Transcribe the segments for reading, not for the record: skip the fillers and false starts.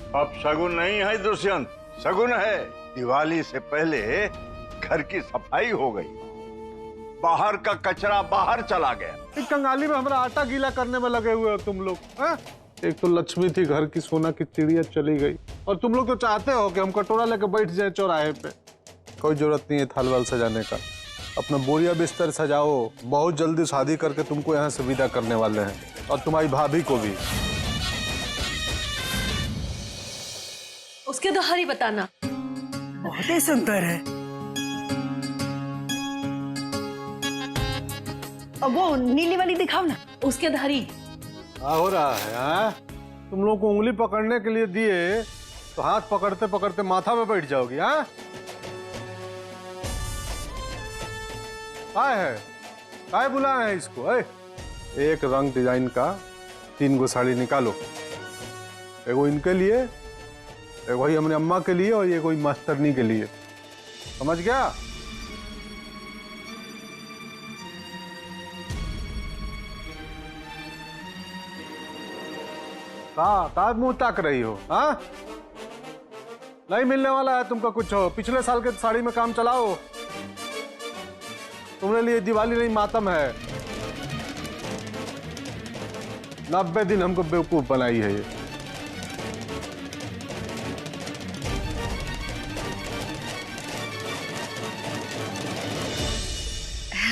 अब शगुन नहीं है दुष्यंत, शगुन है। दिवाली से पहले घर की सफाई हो गई, बाहर का कचरा बाहर चला गया। इस कंगाली में हमारा आटा गीला करने में लगे हुए हो तुम लोग। एक तो लक्ष्मी थी घर की, सोना की चिड़िया चली गई, और तुम लोग तो चाहते हो कि हम कटोरा लेके बैठ जाए चौराहे पे। कोई जरूरत नहीं है थाल वाल सजाने का, अपना बोरिया बिस्तर सजाओ। बहुत जल्दी शादी करके तुमको यहाँ से विदा करने वाले हैं, और तुम्हारी भाभी को भी। उसके दोहारी बताना। बहुत ही सुंदर है। अब वो नीली वाली दिखाओ ना। उसके दोहारी क्या हो रहा है? हाँ, तुम लोग को उंगली पकड़ने के लिए दिए तो हाथ पकड़ते पकड़ते माथा में बैठ जाओगी। हाँ, काय है? काय बुलाया है इसको? एक रंग डिजाइन का 3 गो साड़ी निकालो। एगो इनके लिए, एगो ही हमने अम्मा के लिए, और ये कोई मास्टरनी के लिए। समझ गया? कहाँ मुंह ताक रही हो? हाँ, नहीं मिलने वाला है तुमको कुछ हो। पिछले साल के साड़ी में काम चलाओ। तुम्हारे लिए दिवाली नहीं मातम है। 90 दिन हमको बेवकूफ बनाई है ये।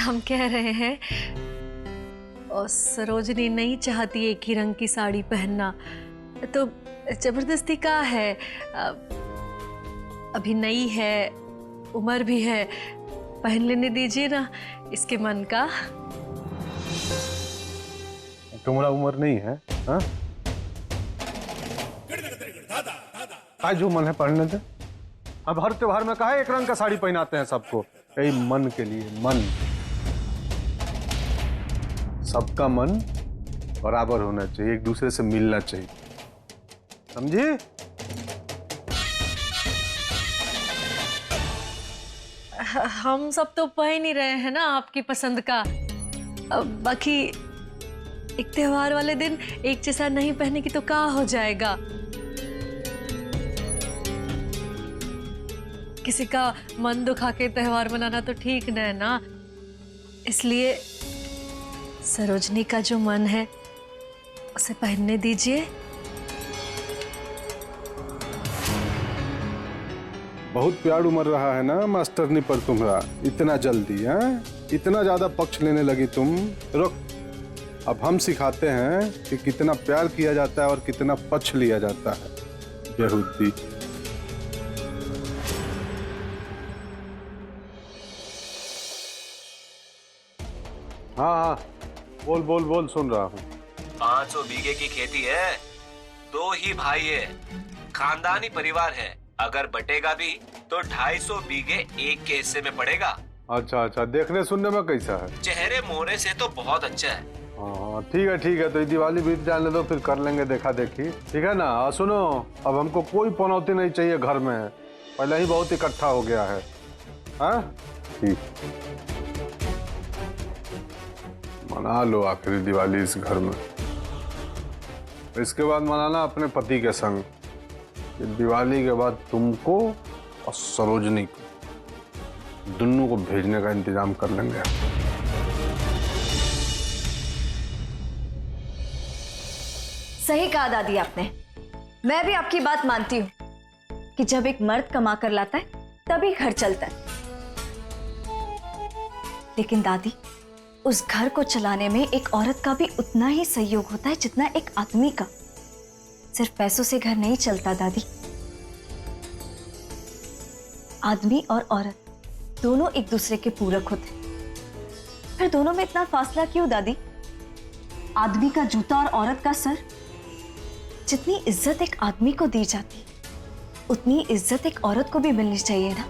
हम कह रहे हैं, और सरोजनी नहीं चाहती एक ही रंग की साड़ी पहनना, तो जबरदस्ती का है। अभी नई है, उम्र भी है, पहन लेने दीजिए ना इसके मन का। तुम्हारा उम्र नहीं है? हाँ, आज जो मन है पहनने दे। अब हर त्योहार में कहा एक रंग का साड़ी पहनाते हैं सबको? यही मन के लिए। मन, सबका मन बराबर होना चाहिए, एक दूसरे से मिलना चाहिए। समझी? हम सब तो पहन ही रहे हैं ना आपकी पसंद का। बाकी एक त्योहार वाले दिन एक जैसा नहीं पहने की तो क्या हो जाएगा? किसी का मन दुखा के त्योहार मनाना तो ठीक नहीं ना। इसलिए सरोजनी का जो मन है उसे पहनने दीजिए। बहुत प्यार उमड़ रहा है ना मास्टरनी पर तुम्हारा, इतना जल्दी? हैं, इतना ज्यादा पक्ष लेने लगी तुम। रुक, अब हम सिखाते हैं कि कितना प्यार किया जाता है और कितना पक्ष लिया जाता है। बेहुदी। हाँ हाँ, बोल बोल बोल, सुन रहा हूँ। 500 बीघे की खेती है, 2 ही भाई है, खानदानी परिवार है। अगर बटेगा भी तो 250 बीघे एक के हिस्से में पड़ेगा। अच्छा अच्छा, देखने सुनने में कैसा है? चेहरे मोहरे से तो बहुत अच्छा है। हाँ ठीक है ठीक है, तो ये दिवाली बीत जाने दो, फिर कर लेंगे देखा देखी। ठीक है ना? सुनो, अब हमको कोई पनौती नहीं चाहिए घर में, पहले ही बहुत इकट्ठा हो गया है। हाँ ठीक, मना लो आखिरी दिवाली इस घर में। इसके बाद मनाना अपने पति के संग। दिवाली के बाद तुमको और सरोजनी को, दोनों को भेजने का इंतजाम कर लेंगे। सही कहा दादी आपने। मैं भी आपकी बात मानती हूँ कि जब एक मर्द कमा कर लाता है तभी घर चलता है। लेकिन दादी, उस घर को चलाने में एक औरत का भी उतना ही सहयोग होता है जितना एक आदमी का। सिर्फ पैसों से घर नहीं चलता दादी। आदमी और औरत दोनों एक दूसरे के पूरक होते हैं। फिर दोनों में इतना फासला क्यों दादी? आदमी का जूता और औरत का सर। जितनी इज्जत एक आदमी को दी जाती उतनी इज्जत एक औरत को भी मिलनी चाहिए ना।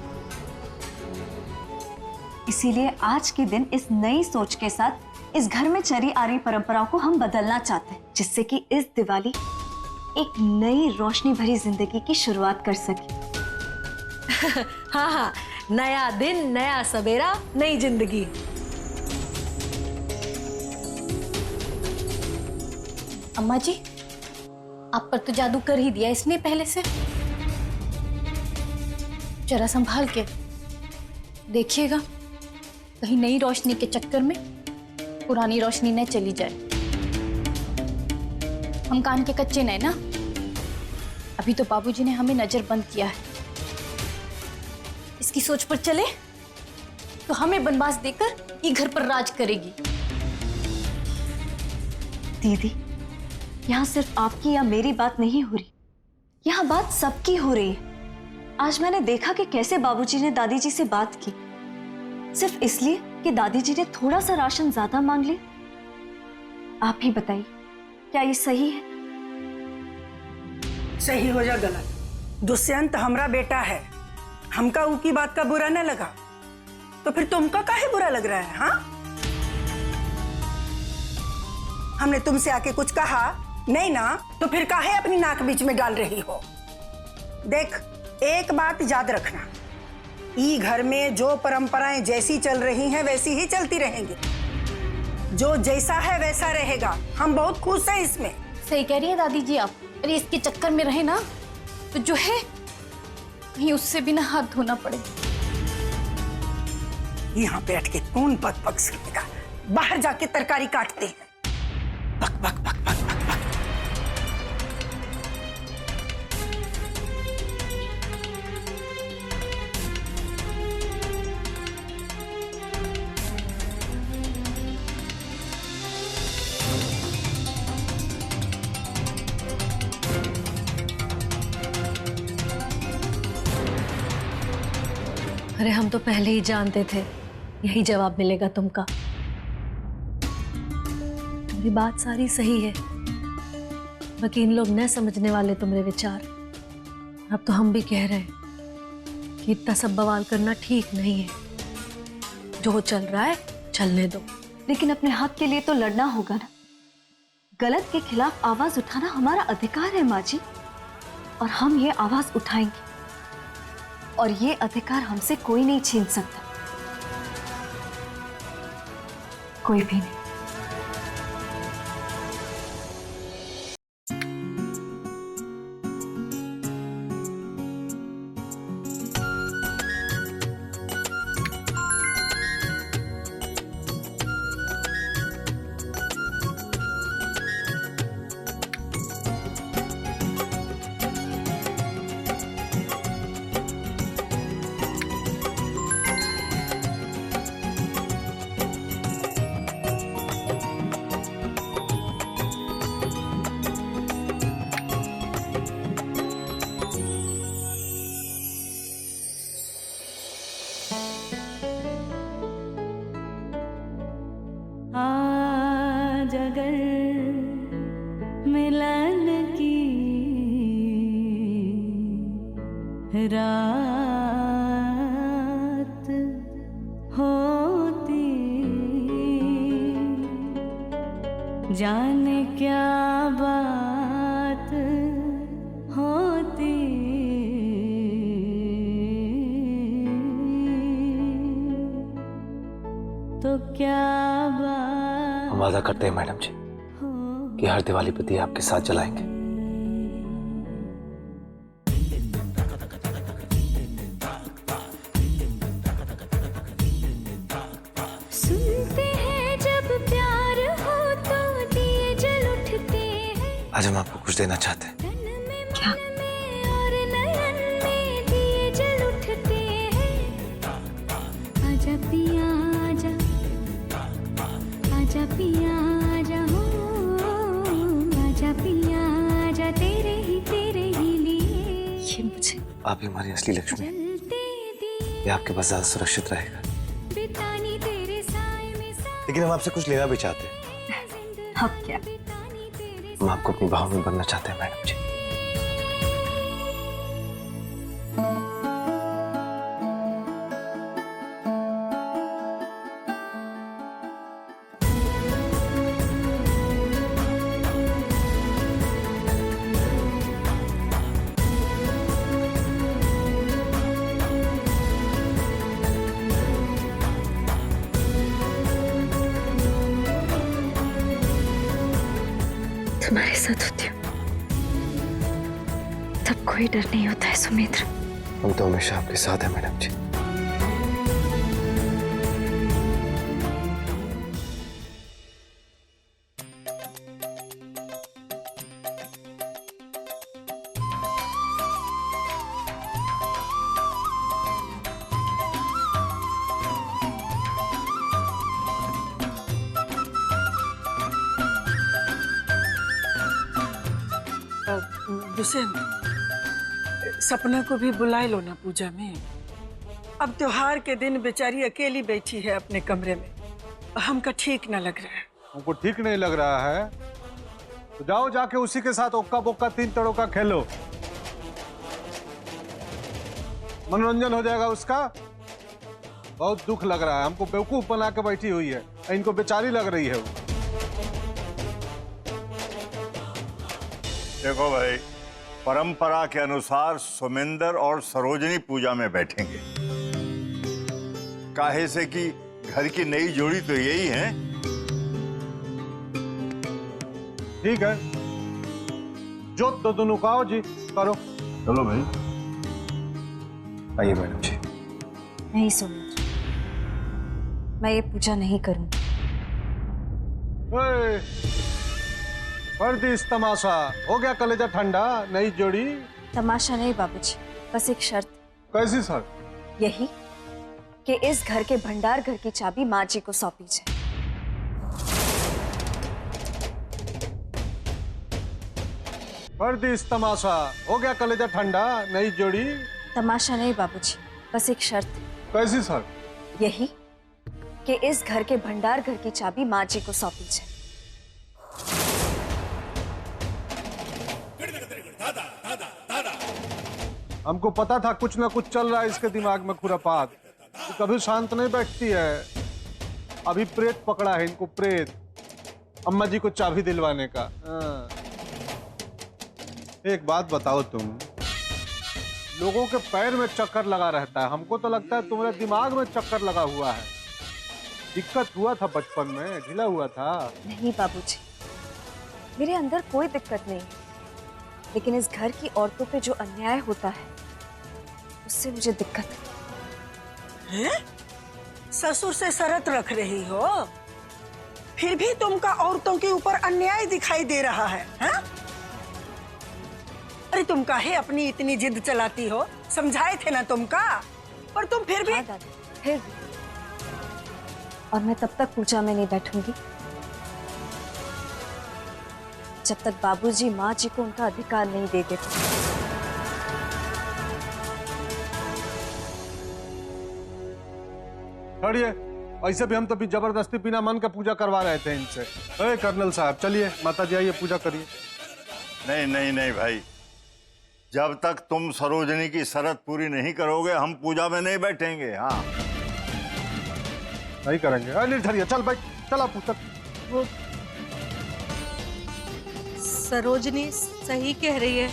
इसीलिए आज के दिन इस नई सोच के साथ इस घर में चली आ रही परंपराओं को हम बदलना चाहते हैं, जिससे कि इस दिवाली एक नई रोशनी भरी जिंदगी की शुरुआत कर सके। हाँ हाँ, नया दिन, नया सवेरा, नई जिंदगी। अम्मा जी, आप पर तो जादू कर ही दिया इसने पहले से। जरा संभाल के देखिएगा, कहीं नई रोशनी के चक्कर में पुरानी रोशनी न चली जाए। हम कान के कच्चे नहीं ना, अभी तो बाबूजी ने हमें नजर बंद किया है। इसकी सोच पर चले तो हमें बनवास देकर ये घर पर राज करेगी। दीदी, यहाँ सिर्फ आपकी या मेरी बात नहीं हो रही, यहाँ बात सबकी हो रही है। आज मैंने देखा कि कैसे बाबूजी ने दादी जी से बात की, सिर्फ इसलिए कि दादी जी ने थोड़ा सा राशन ज्यादा मांग लिया। आप ही बताइए, क्या ये सही है? सही हो जा गलत, दुष्यंत हमरा बेटा है, हमका उनकी बात का बुरा न लगा तो फिर तुमका काहे बुरा लग रहा है? हाँ, हमने तुमसे आके कुछ कहा नहीं ना, तो फिर काहे अपनी नाक बीच में डाल रही हो? देख, एक बात याद रखना, ई घर में जो परंपराएं जैसी चल रही हैं वैसी ही चलती रहेंगी। जो जैसा है वैसा रहेगा। हम बहुत खुश हैं इसमें। सही कह रही है दादी जी आप। अरे इसके चक्कर में रहे ना तो जो है कहीं उससे भी ना हाथ धोना पड़े। यहाँ बैठ के कौन बक बक सुनेगा? बाहर जाके तरकारी काटते हैं। बक बक बक बक बक बक। अरे हम तो पहले ही जानते थे यही जवाब मिलेगा तुमका। तुम्हारी बात सारी सही है, बाकी इन लोग न समझने वाले तुम्हारे विचार। अब तो हम भी कह रहे हैं कि इतना सब बवाल करना ठीक नहीं है। जो चल रहा है चलने दो। लेकिन अपने हक के लिए तो लड़ना होगा ना। गलत के खिलाफ आवाज उठाना हमारा अधिकार है माँ जी, और हम ये आवाज उठाएंगे, और ये अधिकार हमसे कोई नहीं छीन सकता, कोई भी नहीं। आज अगर मिलन की रात होती, जाने क्या बात होती। तो क्या बात हम वादा करते हैं मैडम जी कि हर दिवाली पर दिया आपके साथ जलाएंगे। सुनते हैं जब प्यार हो तो दिए जल उठते हैं। आज हम आपको कुछ देना चाहते हैं। क्या? और नयन में दिए जल उठते हैं। आजा पिया आजा, आजा पिया आजा हो, आजा पिया आजा तेरे ही लिए। ये मुझे आप ही हमारी असली लक्ष्मी हैं। ये आपके पास ज्यादा सुरक्षित रहेगा। बितानी तेरे साए में लेकिन हम आपसे कुछ लेना भी चाहते हैं। अब क्या? हम आपको अपनी बाहों में बनना चाहते हैं मैडम जी। तुम्हारे साथ होती हूँ। तब कोई डर नहीं होता है सुमित्र। हम तो हमेशा आपके साथ हैं मैडम जी। दुष्यंत, सपना को भी बुलाए लो ना पूजा में। अब त्योहार के दिन बेचारी अकेली बैठी है अपने कमरे में, हमको ठीक न लग रहा है। हमको ठीक नहीं लग रहा है तो जाओ जाके उसी के साथ ओक्का बोक्का तीन तड़ों का खेलो, मनोरंजन हो जाएगा उसका। बहुत दुख लग रहा है हमको, बेवकूफ बना के बैठी हुई है, इनको बेचारी लग रही है वो। देखो भाई, परंपरा के अनुसार सुमिंदर और सरोजनी पूजा में बैठेंगे, काहे से कि घर की नई जोड़ी तो यही है। ठीक है, जोत तो दोनों का हो जी, करो। चलो भाई। आइए मैडम जी। नहीं सुमित्र, मैं ये पूजा नहीं करूंगी। कर दी इस तमाशा, हो गया कलेजा ठंडा, नई जोड़ी। तमाशा नहीं बाबूजी, बस एक शर्त। कैसी शर्त? यही कि इस घर के भंडार घर की चाबी माँ जी को सौंपी जाए। कर दी इस तमाशा, हो गया कलेजा ठंडा, नई जोड़ी। तमाशा नहीं बाबूजी, बस एक शर्त। कैसी शर्त? यही कि इस घर के भंडार घर की चाबी माँ जी को सौंपी जाए। हमको पता था कुछ ना कुछ चल रहा है इसके दिमाग में खुरापात, तो कभी शांत नहीं बैठती है। अभी प्रेत पकड़ा है इनको, प्रेत, अम्मा जी को चाबी दिलवाने का। एक बात बताओ, तुम लोगों के पैर में चक्कर लगा रहता है, हमको तो लगता है तुम्हारे दिमाग में चक्कर लगा हुआ है। दिक्कत हुआ था बचपन में, ढीला हुआ था। नहीं बाबूजी, मेरे अंदर कोई दिक्कत नहीं, लेकिन इस घर की औरतों पे जो अन्याय होता है उससे मुझे दिक्कत है। ससुर से शरत रख रही हो, फिर भी तुमका औरतों के ऊपर अन्याय दिखाई दे रहा है, हाँ? अरे तुम काहे अपनी इतनी जिद चलाती हो? समझाए थे ना तुमका, पर तुम फिर भी। हाँ दादी, फिर भी। और मैं तब तक पूजा में नहीं बैठूंगी जब तक बाबूजी माँ जी को उनका अधिकार नहीं दे देते। छोड़िए, ऐसे भी हम तो भी जबरदस्ती बिना मन का पूजा करवा रहे थे इनसे। अरे कर्नल साहब, चलिए माता जी आइए, पूजा करिए। नहीं नहीं नहीं भाई, जब तक तुम सरोजनी की शर्त पूरी नहीं करोगे हम पूजा में नहीं बैठेंगे। हाँ नहीं करेंगे। अरे निर्धरिया, चल भाई, चला पुस्तक। सरोजनी सही कह रही है,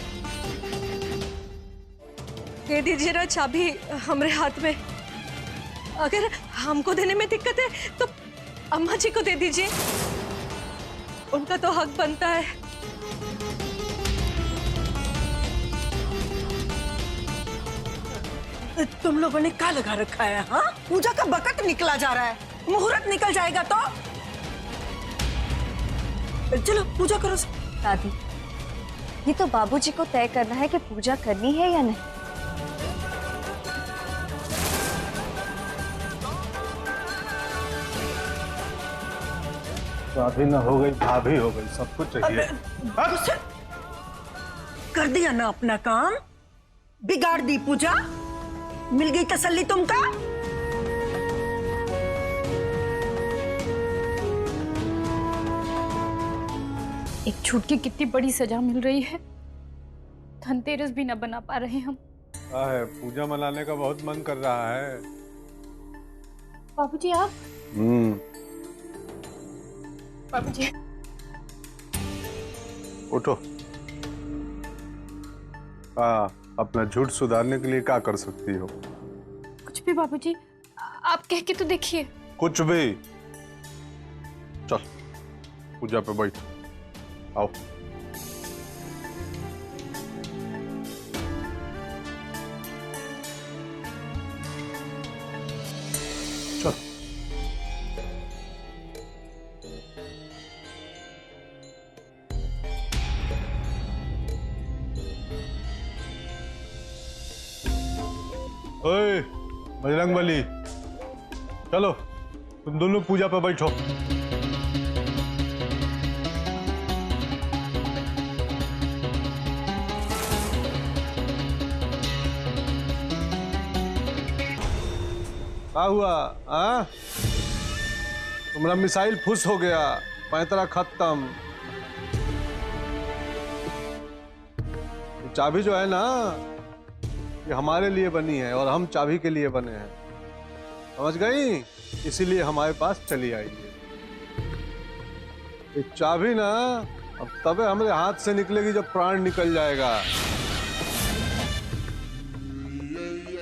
दे दीजिए ना चाबी हमारे हाथ में। अगर हमको देने में दिक्कत है तो अम्मा जी को दे दीजिए, उनका तो हक बनता है। तुम लोगों ने क्या लगा रखा है? हाँ, पूजा का वक्त निकला जा रहा है, मुहूर्त निकल जाएगा तो। चलो पूजा करो। दादी, ये तो बाबूजी को तय करना है कि पूजा करनी है या नहीं। भाभी ना हो गई, भाभी हो गई, सब कुछ चाहिए। कर दिया ना अपना काम, बिगाड़ दी पूजा, मिल गई तसल्ली तुमका। एक झूठ की कितनी बड़ी सजा मिल रही है। धनतेरस भी न बना पा रहे हम। है, पूजा मनाने का बहुत मन कर रहा है। बाबूजी आप। बाबूजी उठो। अपना झूठ सुधारने के लिए क्या कर सकती हो? कुछ भी बाबूजी, आप कह के तो देखिए। कुछ भी। चल पूजा पे बैठ, आओ। ओए बजरंगबली, चलो तुम दोनों पूजा पर बैठो। क्या हुआ? हाँ, तुम्हारा मिसाइल फुस हो गया, पैतरा खत्म। चाबी जो है ना, ये हमारे लिए बनी है और हम चाबी के लिए बने हैं, समझ गई? इसीलिए हमारे पास चली आई है। ये चाबी ना अब तबे हमारे हाथ से निकलेगी जब प्राण निकल जाएगा,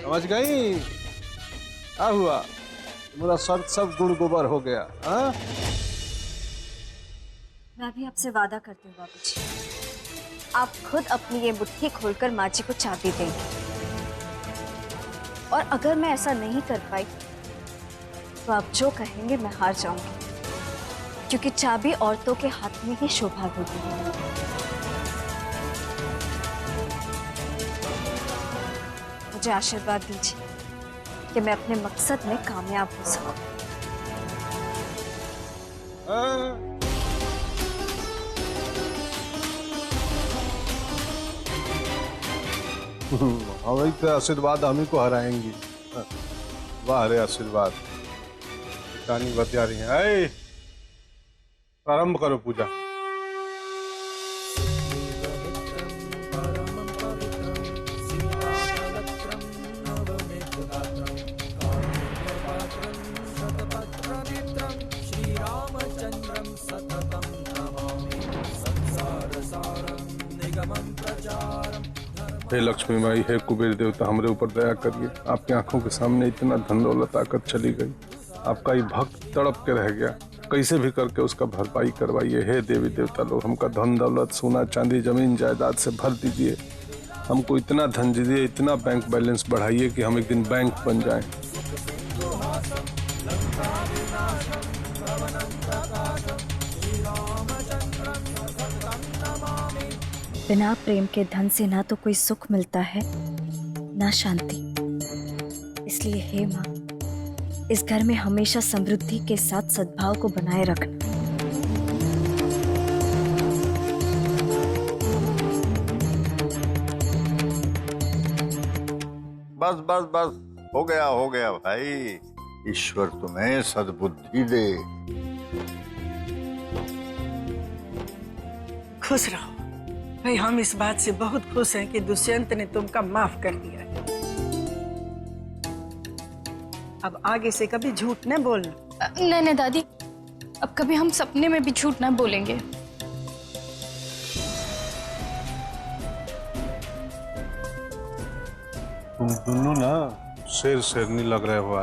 समझ गई? क्या हुआ? मेरा सर सब गुड़ गोबर हो गया। हाँ, मैं भी आपसे वादा करती हूँ बाबूजी, आप खुद अपनी ये मुट्ठी खोलकर माँ जी को चाबी देंगे। और अगर मैं ऐसा नहीं कर पाई तो आप जो कहेंगे मैं हार जाऊंगी, क्योंकि चाबी औरतों के हाथ में ही शोभा होती है। मुझे आशीर्वाद दीजिए कि मैं अपने मकसद में कामयाब हो सकूं। हमारी तो आशीर्वाद हम ही को हराएंगी। वाह रे आशीर्वाद, कहानी बता रही है। प्रारंभ करो पूजा। हे लक्ष्मी माई, हे कुबेर देवता, हमारे ऊपर दया करिए। आपकी आंखों के सामने इतना धन दौलत आकर चली गई, आपका ही भक्त तड़प के रह गया, कैसे भी करके उसका भरपाई करवाइए। हे देवी देवता लोग, हमका धन दौलत, सोना चांदी, जमीन जायदाद से भर दीजिए। हमको इतना धन दीजिए, इतना बैंक बैलेंस बढ़ाइए कि हम एक दिन बैंक बन जाएं। बिना प्रेम के धन से ना तो कोई सुख मिलता है ना शांति। इसलिए हे माँ, इस घर में हमेशा समृद्धि के साथ सद्भाव को बनाए रखना। बस बस बस, हो गया भाई। ईश्वर तुम्हें सद्बुद्धि दे। खुश रहो भाई, हम इस बात से बहुत खुश हैं कि दुष्यंत ने तुमका माफ कर दिया है। अब आगे से कभी झूठ न बोलना। नहीं दादी, अब कभी हम सपने में भी झूठ ना बोलेंगे। तुम दोनों ना शेर शेरनी लग रहे हो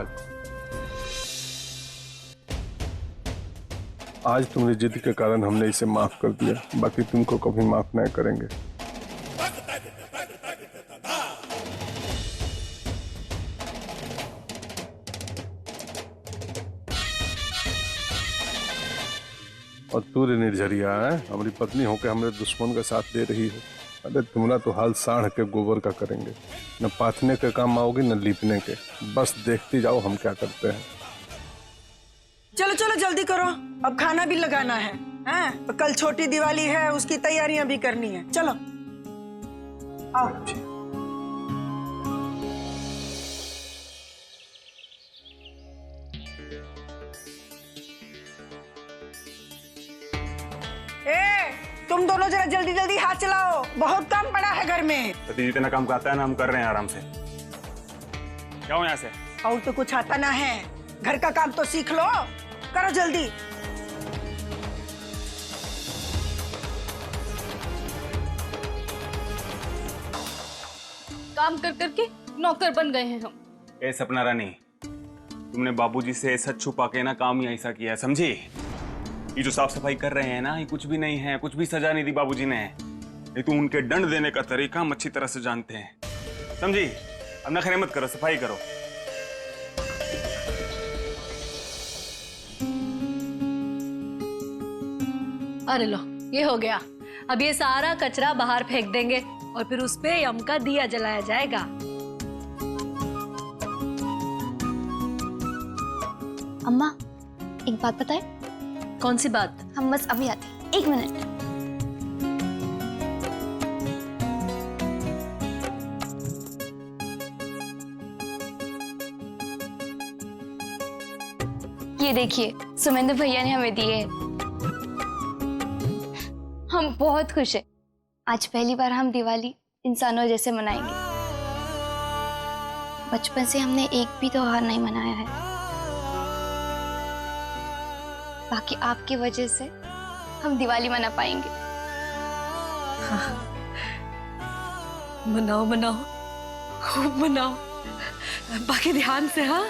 आज तुम्हारी जिद के कारण हमने इसे माफ कर दिया, बाकी तुमको कभी माफ नहीं करेंगे। और तू रे निर्झरिया है, हमारी पत्नी होकर हमारे दुश्मन का साथ दे रही है। अरे तुम्हारा तो हाल साढ़ के गोबर का करेंगे, न पाथने के काम आओगे न लीपने के। बस देखती जाओ हम क्या करते हैं। चलो चलो जल्दी करो, अब खाना भी लगाना है। हाँ? तो कल छोटी दिवाली है, उसकी तैयारियां भी करनी है। चलो आओ। तुम दोनों जरा जल्दी जल्दी हाथ चलाओ, बहुत काम पड़ा है घर में। तो दीदी इतना काम आता है ना, हम कर रहे हैं आराम से। जाओ यहाँ से। और तो कुछ आता ना है, घर का काम तो सीख लो, करो जल्दी। काम कर करके नौकर बन गए हैं हम। ए सपना रानी, तुमने बाबूजी से सच छुपा के ना काम ही ऐसा किया है, समझी? ये जो साफ सफाई कर रहे हैं ना, ये कुछ भी नहीं है, कुछ भी सजा नहीं दी बाबूजी ने। ये तो उनके दंड देने का तरीका हम अच्छी तरह से जानते हैं, समझी? अब नखरे मत करो, सफाई करो। अरे लो, ये हो गया। अब ये सारा कचरा बाहर फेंक देंगे और फिर उस पे यम का दिया जलाया जाएगा। अम्मा एक बात बताए? कौन सी बात? हम बस अभी आते हैं, 1 मिनट। ये देखिए सुमेंद्र भैया ने हमें दिए हैं। हम बहुत खुश हैं। आज पहली बार हम दिवाली इंसानों जैसे मनाएंगे। बचपन से हमने एक भी त्योहार नहीं मनाया है। बाकी आपकी वजह से हम दिवाली मना पाएंगे। मनाओ मनाओ, खूब मनाओ, बाकी ध्यान से। हाँ